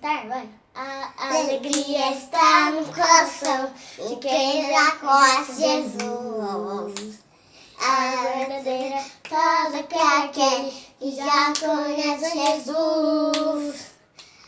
cantar, vai. A alegria está no coração de quem já conhece Jesus. A verdadeira paz que aquele que já conhece Jesus.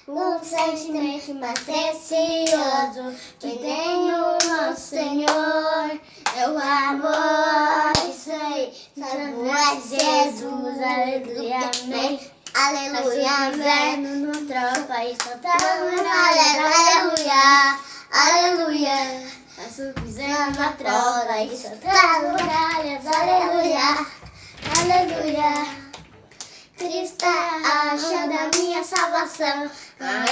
O sentimento mais precioso que tem no nosso Senhor é o amor. Isso aí, salvo é Jesus. Aleluia, amém. Aleluia, amém. No tropa e soltamos, aleluia, aleluia. Nosso pisando na tropa e soltamos muralhas, aleluia, aleluia. Cristo é a chão da minha salvação,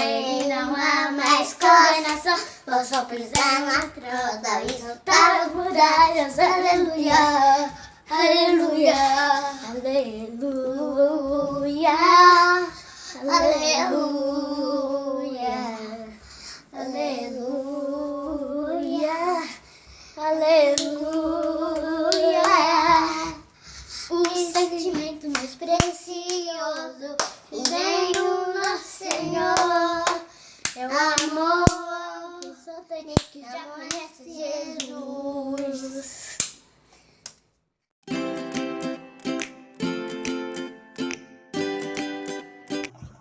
e não há mais condenação. Vou só pisar na tropa e soltar as muralhas, aleluia, aleluia, aleluia, aleluia, aleluia, aleluia. O sentimento mais precioso que vem do nosso Senhor é o amor que só tem que já conhece Jesus.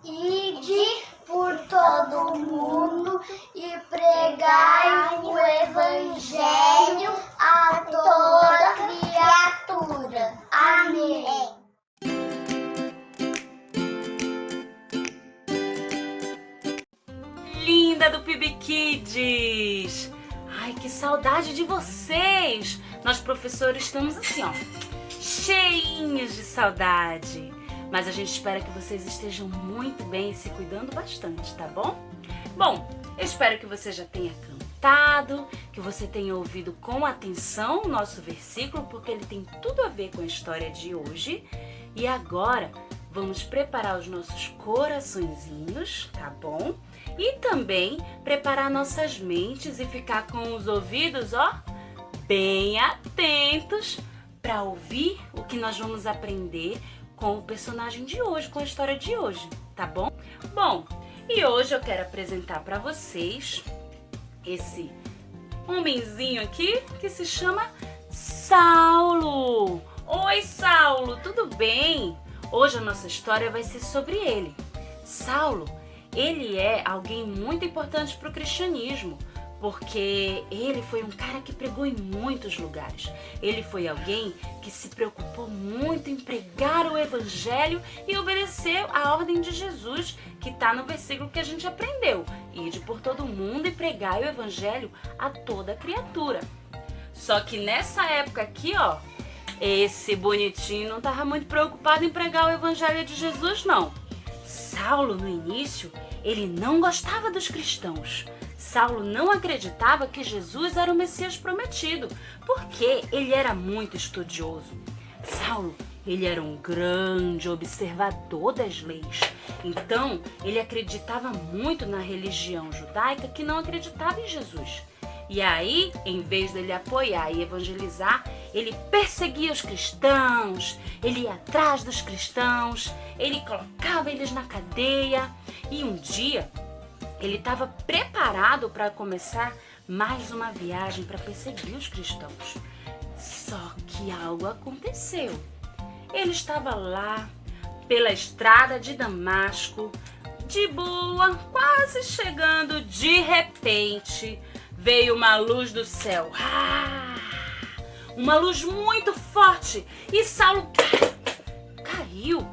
Ide por todo mundo e pregai o Evangelho a toda criatura. Amém. Linda do PIB Kids! Ai, que saudade de vocês! Nós professores estamos assim, ó, cheinhos de saudade. Mas a gente espera que vocês estejam muito bem e se cuidando bastante, tá bom? Bom, eu espero que você já tenha cantado, que você tenha ouvido com atenção o nosso versículo, porque ele tem tudo a ver com a história de hoje. E agora vamos preparar os nossos coraçõezinhos, tá bom? E também preparar nossas mentes e ficar com os ouvidos, ó, bem atentos para ouvir o que nós vamos aprender com o personagem de hoje, com a história de hoje, tá bom? Bom, e hoje eu quero apresentar para vocês esse homenzinho aqui que se chama Saulo. Oi, Saulo, tudo bem? Hoje a nossa história vai ser sobre ele. Saulo, ele é alguém muito importante para o cristianismo, porque ele foi um cara que pregou em muitos lugares. Ele foi alguém que se preocupou muito em pregar o evangelho e obedecer a ordem de Jesus, que está no versículo que a gente aprendeu. Ide por todo mundo e pregai o evangelho a toda criatura. Só que nessa época aqui, ó, esse bonitinho não estava muito preocupado em pregar o evangelho de Jesus, não. Saulo, no início, ele não gostava dos cristãos. Saulo não acreditava que Jesus era o Messias prometido, porque ele era muito estudioso. Saulo, ele era um grande observador das leis. Então, ele acreditava muito na religião judaica que não acreditava em Jesus. E aí, em vez dele apoiar e evangelizar, ele perseguia os cristãos, ele ia atrás dos cristãos, ele colocava eles na cadeia. E um dia, ele estava preparado para começar mais uma viagem para perseguir os cristãos. Só que algo aconteceu. Ele estava lá, pela estrada de Damasco, de boa, quase chegando. De repente, veio uma luz do céu. Uma luz muito forte. E Saulo caiu.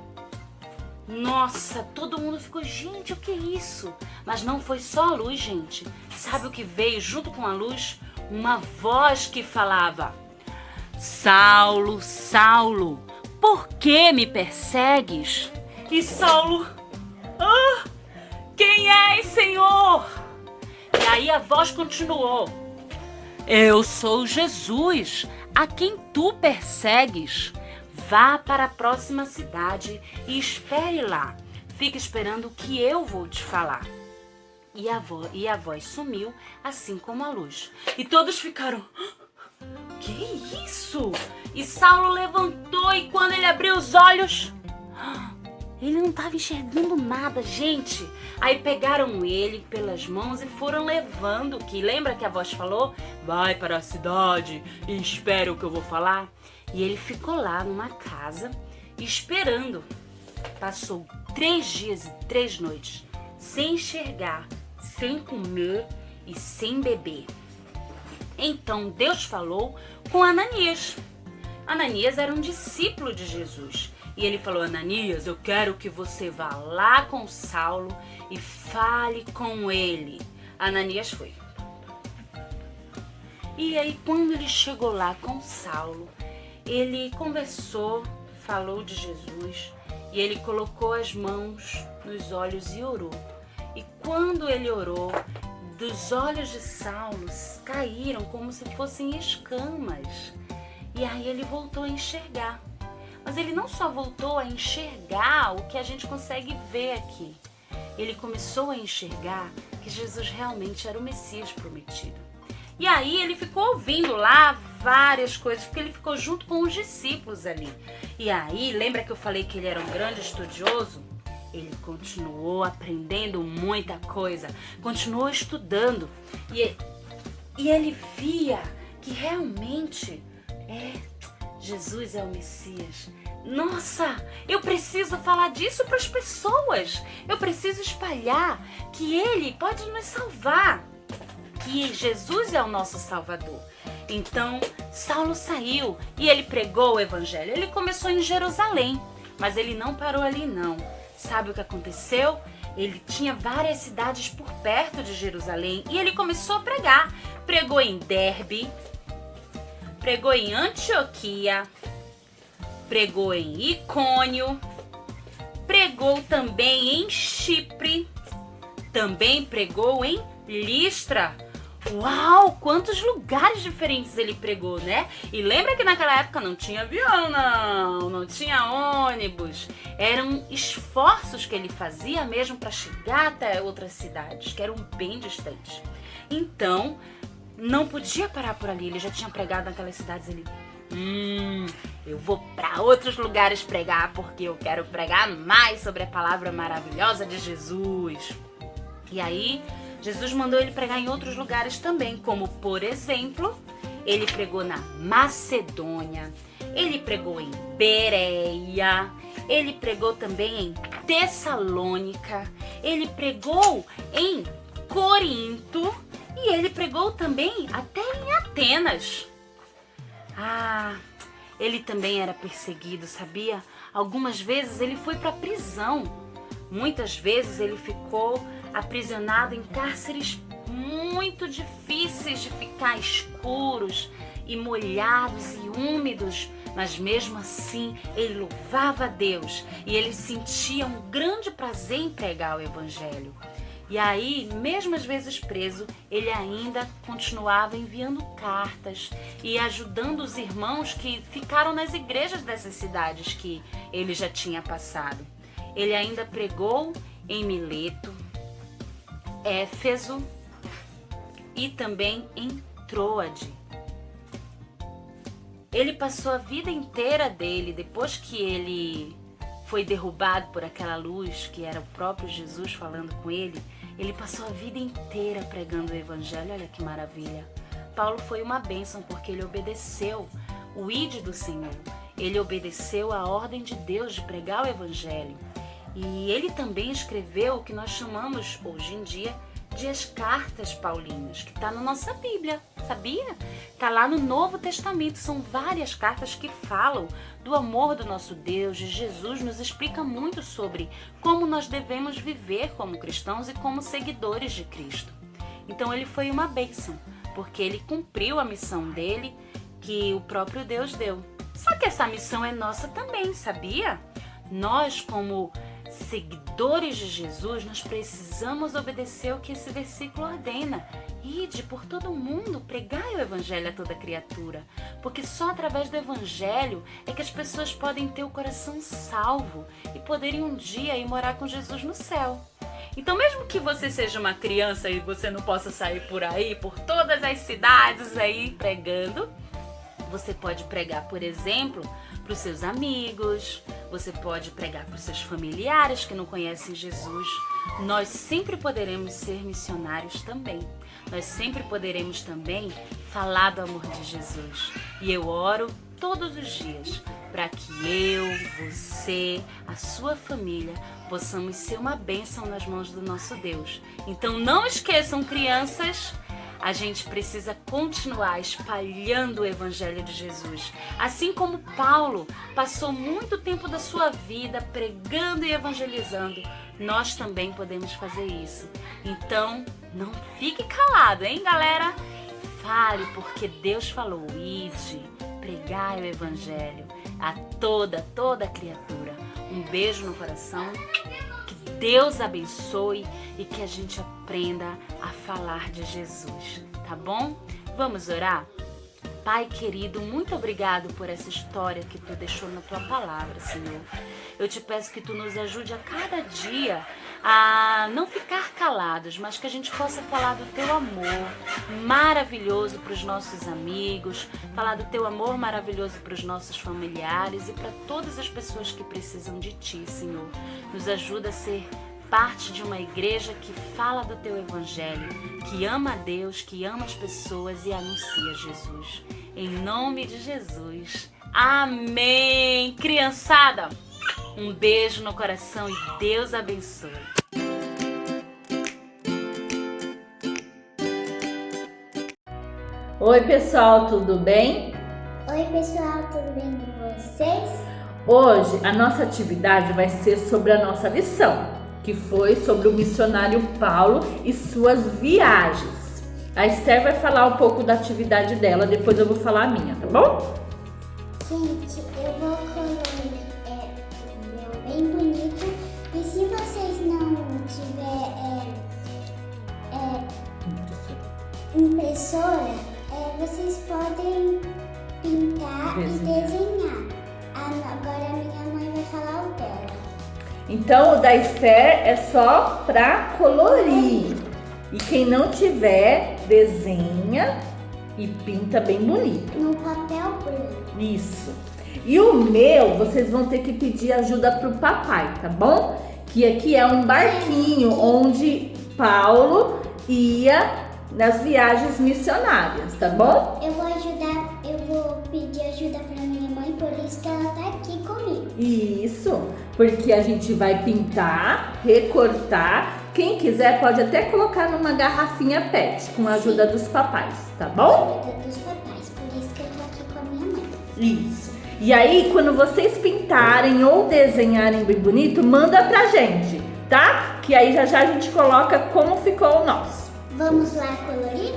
Nossa, todo mundo ficou, gente, o que é isso? Mas não foi só a luz, gente. Sabe o que veio junto com a luz? Uma voz que falava: Saulo, Saulo, por que me persegues? E Saulo, quem és, Senhor? E aí a voz continuou: eu sou Jesus, a quem tu persegues. Vá para a próxima cidade e espere lá. Fique esperando o que eu vou te falar. E a voz sumiu, assim como a luz. E todos ficaram: que isso? E Saulo levantou e quando ele abriu os olhos, Ele não estava enxergando nada, gente. Aí pegaram ele pelas mãos e foram levando, que lembra que a voz falou? Vai para a cidade e espera o que eu vou falar. E ele ficou lá numa casa esperando. Passou 3 dias e 3 noites sem enxergar, sem comer e sem beber. Então Deus falou com Ananias. Ananias era um discípulo de Jesus. E ele falou: Ananias, eu quero que você vá lá com Saulo e fale com ele. Ananias foi. E aí, quando ele chegou lá com Saulo, ele conversou, falou de Jesus e ele colocou as mãos nos olhos e orou. E quando ele orou, dos olhos de Saulo caíram como se fossem escamas. E aí ele voltou a enxergar. Mas ele não só voltou a enxergar o que a gente consegue ver aqui. Ele começou a enxergar que Jesus realmente era o Messias prometido. E aí ele ficou ouvindo lá várias coisas, porque ele ficou junto com os discípulos ali. E aí, lembra que eu falei que ele era um grande estudioso? Ele continuou aprendendo muita coisa, continuou estudando. E ele via que realmente Jesus é o Messias. Nossa, eu preciso falar disso para as pessoas. Eu preciso espalhar que Ele pode nos salvar, que Jesus é o nosso Salvador. Então, Saulo saiu e ele pregou o Evangelho. Ele começou em Jerusalém, mas ele não parou ali não. Sabe o que aconteceu? Ele tinha várias cidades por perto de Jerusalém e ele começou a pregar. Pregou em Derbe, pregou em Antioquia, pregou em Icônio, pregou também em Chipre, também pregou em Listra. Uau, quantos lugares diferentes ele pregou, né? E lembra que naquela época não tinha avião, não tinha ônibus. Eram esforços que ele fazia mesmo para chegar até outras cidades, que eram bem distantes. Então, não podia parar por ali, ele já tinha pregado naquelas cidades ali. Eu vou para outros lugares pregar, porque eu quero pregar mais sobre a palavra maravilhosa de Jesus. E aí, Jesus mandou ele pregar em outros lugares também, como, por exemplo, ele pregou na Macedônia, ele pregou em Bereia, ele pregou também em Tessalônica, ele pregou em Corinto e ele pregou também até em Atenas. Ele também era perseguido, sabia? Algumas vezes ele foi para a prisão. Muitas vezes ele ficou aprisionado em cárceres muito difíceis de ficar, escuros e molhados e úmidos. Mas mesmo assim, ele louvava a Deus e ele sentia um grande prazer em pregar o Evangelho. E aí, mesmo às vezes preso, ele ainda continuava enviando cartas e ajudando os irmãos que ficaram nas igrejas dessas cidades que ele já tinha passado. Ele ainda pregou em Mileto, Éfeso e também em Troade. Ele passou a vida inteira dele, depois que ele foi derrubado por aquela luz, que era o próprio Jesus falando com ele, ele passou a vida inteira pregando o Evangelho. Olha que maravilha. Paulo foi uma bênção porque ele obedeceu o ide do Senhor. Ele obedeceu a ordem de Deus de pregar o Evangelho. E ele também escreveu o que nós chamamos hoje em dia de as cartas paulinas, que está na nossa Bíblia, sabia? Está lá no Novo Testamento, são várias cartas que falam do amor do nosso Deus, de Jesus, nos explica muito sobre como nós devemos viver como cristãos e como seguidores de Cristo. Então ele foi uma bênção, porque ele cumpriu a missão dele, que o próprio Deus deu. Só que essa missão é nossa também, sabia? Nós, como seguidores de Jesus, nós precisamos obedecer o que esse versículo ordena. Ide por todo mundo, pregai o Evangelho a toda criatura, porque só através do Evangelho é que as pessoas podem ter o coração salvo e poderem um dia ir morar com Jesus no céu. Então, mesmo que você seja uma criança e você não possa sair por aí, por todas as cidades aí pregando, você pode pregar, por exemplo, para os seus amigos, você pode pregar para os seus familiares que não conhecem Jesus. Nós sempre poderemos ser missionários também. Nós sempre poderemos também falar do amor de Jesus. E eu oro todos os dias para que eu, você, a sua família possamos ser uma bênção nas mãos do nosso Deus. Então não esqueçam, crianças, a gente precisa continuar espalhando o Evangelho de Jesus. Assim como Paulo passou muito tempo da sua vida pregando e evangelizando, nós também podemos fazer isso. Então, não fique calado, hein, galera? Fale, porque Deus falou: ide, pregai o Evangelho a toda criatura. Um beijo no coração. Que Deus abençoe e que a gente aprenda a falar de Jesus, tá bom? Vamos orar? Pai querido, muito obrigado por essa história que Tu deixou na Tua palavra, Senhor. Eu te peço que Tu nos ajude a cada dia a não ficar calados, mas que a gente possa falar do Teu amor maravilhoso para os nossos amigos, falar do Teu amor maravilhoso para os nossos familiares e para todas as pessoas que precisam de Ti, Senhor. Nos ajuda a ser parte de uma igreja que fala do Teu Evangelho, que ama a Deus, que ama as pessoas e anuncia Jesus. Em nome de Jesus. Amém! Criançada, um beijo no coração e Deus abençoe. Oi pessoal, tudo bem? Oi pessoal, tudo bem com vocês? Hoje a nossa atividade vai ser sobre a nossa lição, que foi sobre o missionário Paulo e suas viagens. A Esther vai falar um pouco da atividade dela, depois eu vou falar a minha, tá bom? Gente, eu vou colorir o meu bem bonito. E se vocês não tiverem impressora, vocês podem pintar e desenhar. Agora a minha mãe vai falar o dela. Então o da Esther é só pra colorir. E quem não tiver, desenha e pinta bem bonito. No papel branco. Isso. E o meu, vocês vão ter que pedir ajuda pro papai, tá bom? Que aqui é um barquinho onde Paulo ia nas viagens missionárias, tá bom? Eu vou pedir ajuda pra minha mãe, por isso que ela tá aqui comigo. Isso, porque a gente vai pintar, recortar. Quem quiser pode até colocar numa garrafinha PET com a ajuda dos papais, tá bom? Ajuda dos papais, por isso que eu tô aqui com a minha mãe. Isso. E aí, quando vocês pintarem ou desenharem bem bonito, manda pra gente, tá? Que aí já a gente coloca como ficou o nosso. Vamos lá colorir?